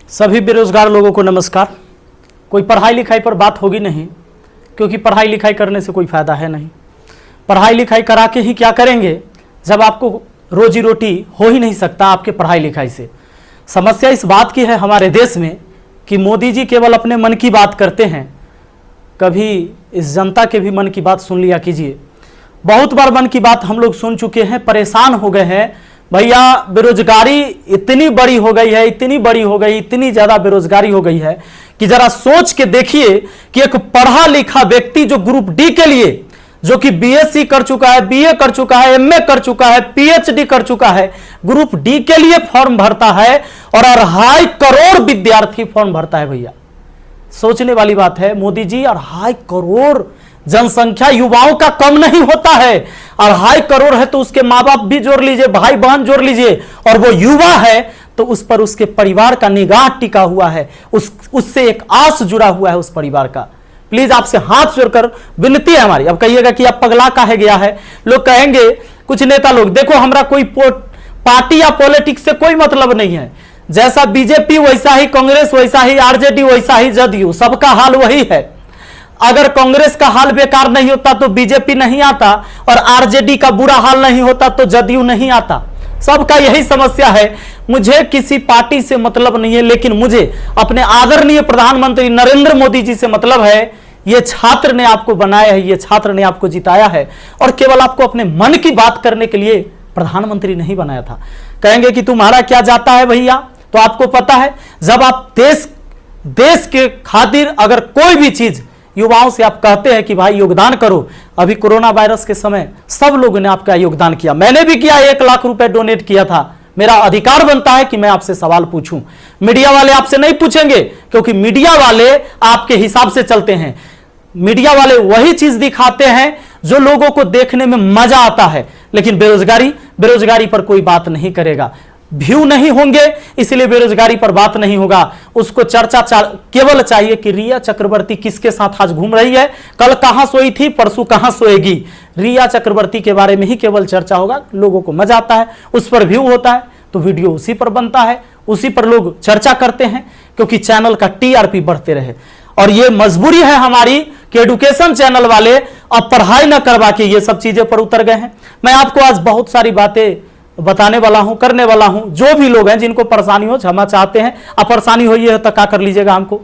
सभी बेरोजगार लोगों को नमस्कार। कोई पढ़ाई लिखाई पर बात होगी नहीं, क्योंकि पढ़ाई लिखाई करने से कोई फायदा है नहीं। पढ़ाई लिखाई करा के ही क्या करेंगे जब आपको रोजी रोटी हो ही नहीं सकता आपके पढ़ाई लिखाई से। समस्या इस बात की है हमारे देश में कि मोदी जी केवल अपने मन की बात करते हैं, कभी इस जनता के भी मन की बात सुन लिया कीजिए। बहुत बार मन की बात हम लोग सुन चुके हैं, परेशान हो गए हैं। भैया बेरोजगारी इतनी बड़ी हो गई है, इतनी बड़ी हो गई, इतनी ज्यादा बेरोजगारी हो गई है कि जरा सोच के देखिए कि एक पढ़ा लिखा व्यक्ति जो ग्रुप डी के लिए, जो कि बीएससी कर चुका है, बीए कर चुका है, एमए कर चुका है, पीएचडी कर चुका है, ग्रुप डी के लिए फॉर्म भरता है और 2.5 करोड़ विद्यार्थी फॉर्म भरता है। भैया सोचने वाली बात है। मोदी जी 2.5 करोड़ जनसंख्या युवाओं का कम नहीं होता है। 2.5 करोड़ है तो उसके माँ बाप भी जोड़ लीजिए, भाई बहन जोड़ लीजिए, और वो युवा है तो उस पर उसके परिवार का निगाह टिका हुआ है, उससे एक आस जुड़ा हुआ है उस परिवार का। प्लीज आपसे हाथ जोड़कर विनती है हमारी। अब कहिएगा कि आप पगला काहे गया है, लोग कहेंगे कुछ नेता लोग, देखो हमारा कोई पार्टी या पॉलिटिक्स से कोई मतलब नहीं है, जैसा बीजेपी वैसा ही कांग्रेस, वैसा ही आरजेडी, वैसा ही जदयू, सबका हाल वही है। अगर कांग्रेस का हाल बेकार नहीं होता तो बीजेपी नहीं आता, और आरजेडी का बुरा हाल नहीं होता तो जदयू नहीं आता। सबका यही समस्या है। मुझे किसी पार्टी से मतलब नहीं है, लेकिन मुझे अपने आदरणीय प्रधानमंत्री नरेंद्र मोदी जी से मतलब है। ये छात्र ने आपको बनाया है, ये छात्र ने आपको जिताया है, और केवल आपको अपने मन की बात करने के लिए प्रधानमंत्री नहीं बनाया था। कहेंगे कि तुम्हारा क्या जाता है भैया, तो आपको पता है जब आप देश के खातिर अगर कोई भी चीज युवाओं से आप कहते हैं कि भाई योगदान करो, अभी कोरोना वायरस के समय सब लोगों ने आपका योगदान किया, मैंने भी किया, 1 लाख रुपए डोनेट किया था। मेरा अधिकार बनता है कि मैं आपसे सवाल पूछूं। मीडिया वाले आपसे नहीं पूछेंगे, क्योंकि मीडिया वाले आपके हिसाब से चलते हैं। मीडिया वाले वही चीज दिखाते हैं जो लोगों को देखने में मजा आता है, लेकिन बेरोजगारी पर कोई बात नहीं करेगा। व्यू नहीं होंगे इसलिए बेरोजगारी पर बात नहीं होगा। उसको चर्चा केवल चाहिए कि रिया चक्रवर्ती किसके साथ आज घूम रही है, कल कहां सोई थी, परसों कहां सोएगी। रिया चक्रवर्ती के बारे में ही केवल चर्चा होगा। लोगों को मजा आता है, उस पर व्यू होता है तो वीडियो उसी पर बनता है, उसी पर लोग चर्चा करते हैं, क्योंकि चैनल का टीआरपी बढ़ते रहे। और ये मजबूरी है हमारी कि एडुकेशन चैनल वाले अब पढ़ाई न करवा के ये सब चीजें पर उतर गए हैं। मैं आपको आज बहुत सारी बातें बताने वाला हूं, करने वाला हूं। जो भी लोग हैं जिनको परेशानी हो, क्षमा चाहते हैं। अब परेशानी हो ये तो क्या कर लीजिएगा, हमको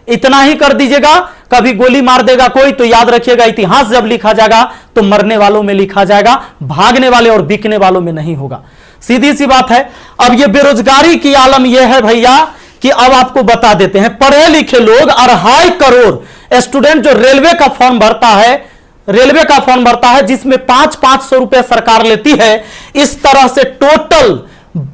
इतना ही कर दीजिएगा। कभी गोली मार देगा कोई तो याद रखिएगा, इतिहास जब लिखा जाएगा तो मरने वालों में लिखा जाएगा, भागने वाले और बिकने वालों में नहीं होगा। सीधी सी बात है। अब ये बेरोजगारी की आलम यह है भैया कि अब आपको बता देते हैं, पढ़े लिखे लोग 2.5 करोड़ स्टूडेंट जो रेलवे का फॉर्म भरता है, जिसमें 500 रुपए सरकार लेती है। इस तरह से टोटल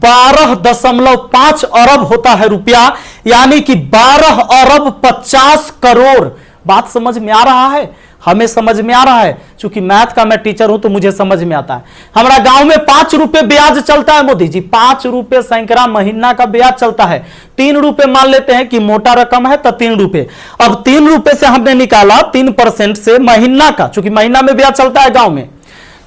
12.5 अरब होता है रुपया, यानी कि 12 अरब 50 करोड़। बात समझ में आ रहा है? हमें समझ में आ रहा है, क्योंकि मैथ का मैं टीचर हूं तो मुझे समझ में आता है। हमारा गांव में 5 रुपए ब्याज चलता है मोदी जी, 5 रुपए सैकड़ा महीना का ब्याज चलता है। 3 रुपए मान लेते हैं कि मोटा रकम है तो 3 रुपए। अब 3 रुपए से हमने निकाला 3% से महीना का, क्योंकि महीना में ब्याज चलता है गांव में।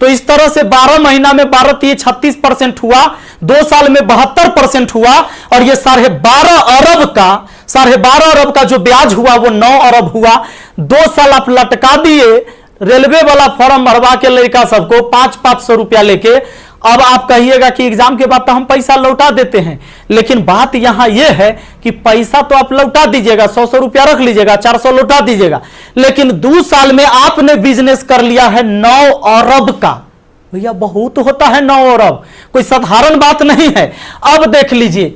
तो इस तरह से 12 महीना में 36% हुआ, 2 साल में 72% हुआ, और ये 12.5 अरब का जो ब्याज हुआ वो 9 अरब हुआ। 2 साल आप लटका दिए रेलवे वाला फॉर्म भरवा के लड़का सबको 500 रुपया लेके। अब आप कहिएगा कि एग्जाम के बाद तो हम पैसा लौटा देते हैं, लेकिन बात यहां यह है कि पैसा तो आप लौटा दीजिएगा, 100 रुपया रख लीजिएगा, 400 लौटा दीजिएगा, लेकिन 2 साल में आपने बिजनेस कर लिया है 9 अरब का। भैया बहुत होता है 9 अरब, कोई साधारण बात नहीं है। अब देख लीजिए,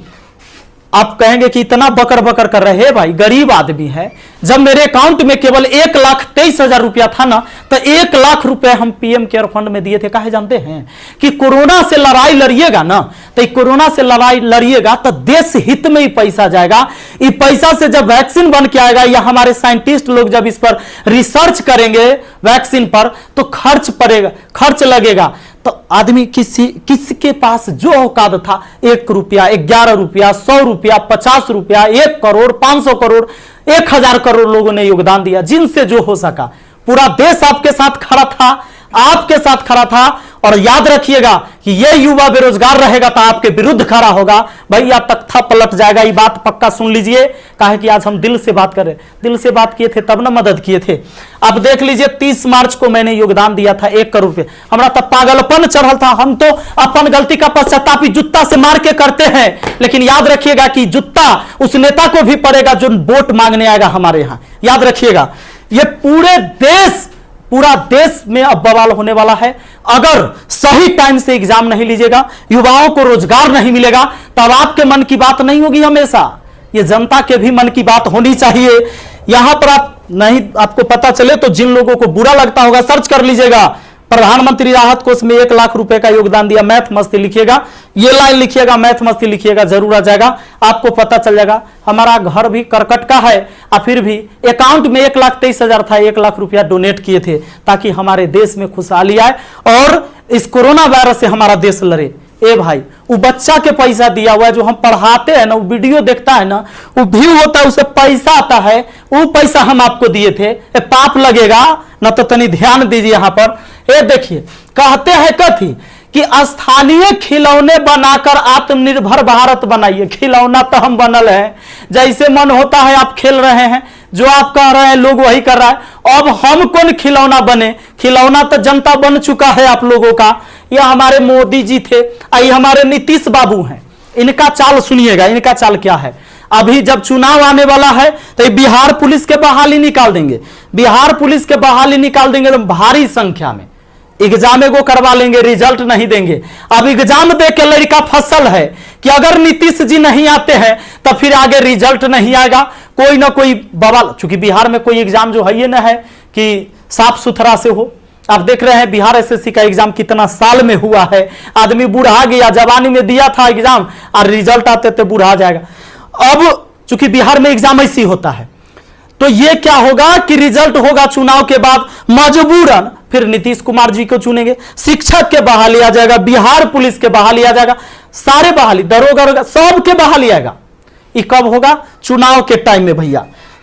आप कहेंगे कि इतना बकर बकर कर रहे हैं, भाई गरीब आदमी है। जब मेरे अकाउंट में केवल 1,23,000 रुपया था ना, तो 1 लाख रुपए हम पीएम केयर फंड में दिए थे। काहे जानते हैं कि कोरोना से लड़ाई लड़िएगा ना, तो कोरोना से लड़ाई लड़िएगा तो देश हित में ही पैसा जाएगा। इस पैसा से जब वैक्सीन बन के आएगा, या हमारे साइंटिस्ट लोग जब इस पर रिसर्च करेंगे वैक्सीन पर, तो खर्च लगेगा। तो आदमी किसके पास जो औकात था, 1 रुपया, 11 रुपया, 100 रुपया, 50 रुपया, 1 करोड़, 500 करोड़, 1000 करोड़ लोगों ने योगदान दिया, जिनसे जो हो सका। पूरा देश आपके साथ खड़ा था, आपके साथ खड़ा था, और याद रखिएगा कि ये युवा बेरोजगार रहेगा तो आपके विरुद्ध खड़ा होगा, भैया तख्ता पलट जाएगा। ये बात पक्का सुन लीजिए, काहे कि आज हम दिल से बात कर रहे, दिल से बात किए थे तब ना मदद किए थे। अब देख लीजिए 30 मार्च को मैंने योगदान दिया था 1 करोड़ रुपए, हमारा तब पागलपन चढ़ल था। हम तो अपन गलती का पश्चाताप जूता से मार के करते हैं, लेकिन याद रखिएगा कि जूता उस नेता को भी पड़ेगा जो वोट मांगने आएगा हमारे यहां। याद रखिएगा, ये पूरा देश में अब बवाल होने वाला है। अगर सही टाइम से एग्जाम नहीं लीजिएगा, युवाओं को रोजगार नहीं मिलेगा, तब आपके मन की बात नहीं होगी हमेशा, ये जनता के भी मन की बात होनी चाहिए। यहां पर आप नहीं, आपको पता चले तो जिन लोगों को बुरा लगता होगा सर्च कर लीजिएगा, प्रधानमंत्री राहत कोष में 1 लाख रुपए का योगदान दिया, मैथ मस्ती लिखिएगा, ये लाइन लिखिएगा, मैथ मस्ती लिखिएगा, जरूर आ जाएगा, आपको पता चल जाएगा। हमारा घर भी करकट का है और फिर भी अकाउंट में 1,23,000 था, 1 लाख रुपया डोनेट किए थे ताकि हमारे देश में खुशहाली आए और इस कोरोना वायरस से हमारा देश लड़े। ए भाई, वो बच्चा के पैसा दिया हुआ है जो हम पढ़ाते हैं ना, वो वीडियो देखता है ना, वो व्यू होता है, उसे पैसा आता है, वो पैसा हम आपको दिए थे, पाप लगेगा ना। तो तनी ध्यान दीजिए यहां पर। ये देखिए, कहते हैं कथी कि स्थानीय खिलौने बनाकर आत्मनिर्भर भारत बनाइए। खिलौना तो हम बनल है, जैसे मन होता है आप खेल रहे हैं, जो आप कह रहे हैं लोग वही कर रहा है। अब हम कौन खिलौना बने? खिलौना तो जनता बन चुका है आप लोगों का। यह हमारे मोदी जी थे, ये हमारे नीतीश बाबू हैं। इनका चाल सुनिएगा, इनका चाल क्या है। अभी जब चुनाव आने वाला है तो बिहार पुलिस के बहाली निकाल देंगे, बिहार पुलिस के बहाली निकाल देंगे तो भारी संख्या में एग्जाम को करवा लेंगे, रिजल्ट नहीं देंगे। अब एग्जाम दे के लड़का फसल है कि अगर नीतीश जी नहीं आते हैं तो फिर आगे रिजल्ट नहीं आएगा, कोई ना कोई बवाल। चूंकि बिहार में कोई एग्जाम जो है ये ना है कि साफ सुथरा से हो। आप देख रहे हैं बिहार एसएससी का एग्जाम कितना साल में हुआ है, आदमी बूढ़ा गया, जवानी में दिया था एग्जाम और रिजल्ट आते थे बूढ़ा जाएगा। अब चूंकि बिहार में एग्जाम ऐसी होता है तो ये क्या होगा कि रिजल्ट होगा चुनाव के बाद, मजबूरन फिर नीतीश कुमार जी को चुनेंगे, शिक्षक के बहाली आ जाएगा, बिहार पुलिस के बहाली आ जाएगा, सारे बहाली, दरोगा सब के बहाली आएगा। ये कब होगा? चुनाव के टाइम में भैया।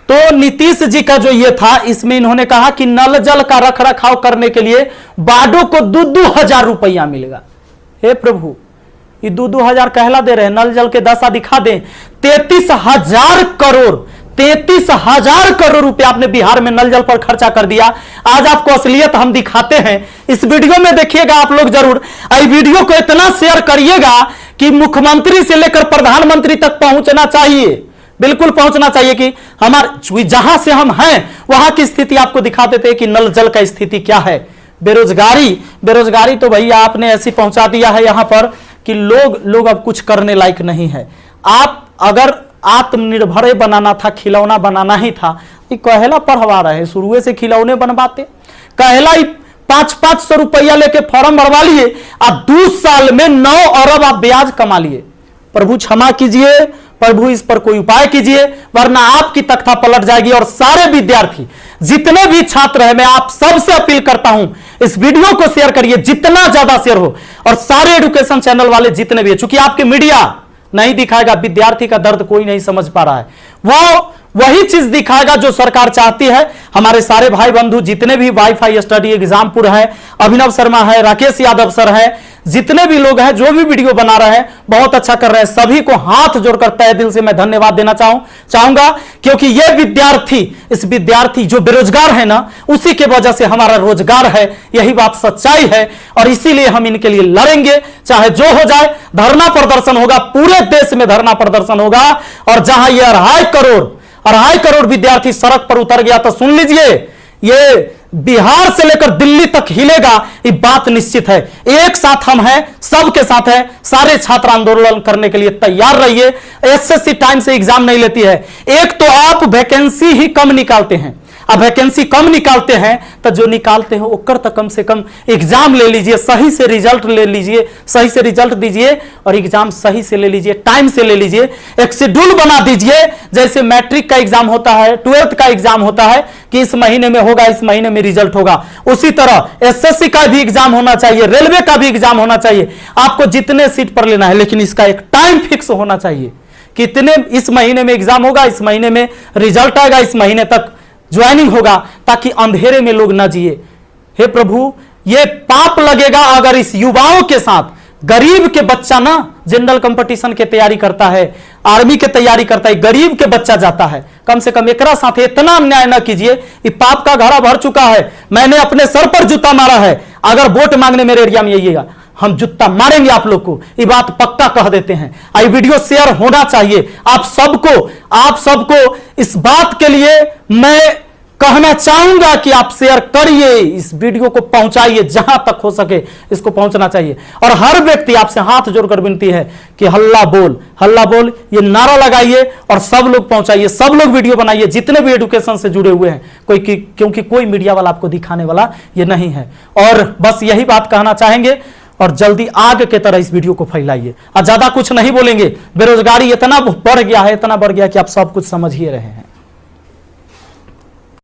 तो नीतीश जी का जो ये था, इसमें इन्होंने कहा कि नल जल का रख रखाव करने के लिए बाडो को 2,000 रुपया मिलेगा। हे प्रभु, ये 2,000 कहला दे रहे हैं, नल जल के दशा दिखा दें। 33,000 करोड़, 33,000 करोड़ रुपया आपने बिहार में नल जल पर खर्चा कर दिया। आज आपको असलियत हम दिखाते हैं, इस वीडियो में देखिएगा आप लोग जरूर। इस वीडियो को इतना शेयर करिएगा कि मुख्यमंत्री से लेकर प्रधानमंत्री तक पहुंचना चाहिए, बिल्कुल पहुंचना चाहिए कि हमारे जहां से हम हैं वहां की स्थिति आपको दिखा देते हैं कि नल जल का स्थिति क्या है। बेरोजगारी तो भैया आपने ऐसी पहुंचा दिया है यहां पर कि लोग अब कुछ करने लायक नहीं है। आप अगर आत्मनिर्भर बनाना था, खिलौना बनाना ही था, ये कहेला पढ़वा रहे, शुरू से खिलौने बनवाते। कहेला 500 रुपया लेके फॉर्म भरवा लिए और 2 साल में 9 अरब आप ब्याज कमा लिए। प्रभु क्षमा कीजिए, प्रभु इस पर कोई उपाय कीजिए, वरना आपकी तख्ता पलट जाएगी। और सारे विद्यार्थी, जितने भी छात्र हैं, मैं आप सबसे अपील करता हूं, इस वीडियो को शेयर करिए, जितना ज्यादा शेयर हो। और सारे एजुकेशन चैनल वाले जितने भी है, चूंकि आपके मीडिया नहीं दिखाएगा, विद्यार्थी का दर्द कोई नहीं समझ पा रहा है, वो वही चीज दिखाएगा जो सरकार चाहती है। हमारे सारे भाई बंधु जितने भी वाईफाई स्टडी एग्जामपुर है, अभिनव शर्मा है, राकेश यादव सर है, जितने भी लोग हैं जो भी वीडियो बना रहे हैं बहुत अच्छा कर रहे हैं, सभी को हाथ जोड़कर तहे दिल से मैं धन्यवाद देना चाहूंगा। क्योंकि ये विद्यार्थी जो बेरोजगार है ना, उसी के वजह से हमारा रोजगार है, यही बात सच्चाई है। और इसीलिए हम इनके लिए लड़ेंगे, चाहे जो हो जाए। धरना प्रदर्शन होगा, पूरे देश में धरना प्रदर्शन होगा। और जहां ये 2.5 करोड़ विद्यार्थी सड़क पर उतर गया तो सुन लीजिए, ये बिहार से लेकर दिल्ली तक हिलेगा, ये बात निश्चित है। एक साथ हम हैं, सबके साथ हैं। सारे छात्र आंदोलन करने के लिए तैयार रहिए। एसएससी टाइम से एग्जाम नहीं लेती है। एक तो आप वैकेंसी ही कम निकालते हैं, अब वैकेंसी कम निकालते हैं तो जो निकालते हैं ओकर तो कम से कम एग्जाम ले लीजिए, सही से रिजल्ट ले लीजिए, सही से रिजल्ट दीजिए और एग्जाम सही से ले लीजिए, टाइम से ले लीजिए। एक शेड्यूल बना दीजिए, जैसे मैट्रिक का एग्जाम होता है, 12th का एग्जाम होता है कि इस महीने में होगा, इस महीने में रिजल्ट होगा। उसी तरह एसएससी का भी एग्जाम होना चाहिए, रेलवे का भी एग्जाम होना चाहिए। आपको जितने सीट पर लेना है, लेकिन इसका एक टाइम फिक्स होना चाहिए। कितने इस महीने में एग्जाम होगा, इस महीने में रिजल्ट आएगा, इस महीने तक ज्वाइनिंग होगा, ताकि अंधेरे में लोग ना जिए। हे प्रभु, ये पाप लगेगा अगर इस युवाओं के साथ गरीब के बच्चा ना जनरल कंपटीशन के तैयारी करता है, आर्मी के तैयारी करता है, गरीब के बच्चा जाता है, कम से कम एकरा साथ इतना अन्याय ना कीजिए। ये पाप का घड़ा भर चुका है, मैंने अपने सर पर जूता मारा है। अगर वोट मांगने मेरे एरिया में आइएगा, हम जूता मारेंगे आप लोग को, ये बात पक्का कह देते हैं। आई वीडियो शेयर होना चाहिए आप सबको इस बात के लिए मैं कहना चाहूंगा कि आप शेयर करिए, इस वीडियो को पहुंचाइए, जहां तक हो सके इसको पहुंचना चाहिए। और हर व्यक्ति आपसे हाथ जोड़कर विनती है कि हल्ला बोल ये नारा लगाइए और सब लोग पहुंचाइए, सब लोग वीडियो बनाइए, जितने भी एजुकेशन से जुड़े हुए हैं, क्योंकि कोई मीडिया वाला आपको दिखाने वाला ये नहीं है। और बस यही बात कहना चाहेंगे और जल्दी आग के तरह इस वीडियो को फैलाइए। और ज्यादा कुछ नहीं बोलेंगे, बेरोजगारी इतना बढ़ गया है कि आप सब कुछ समझ ही रहे हैं।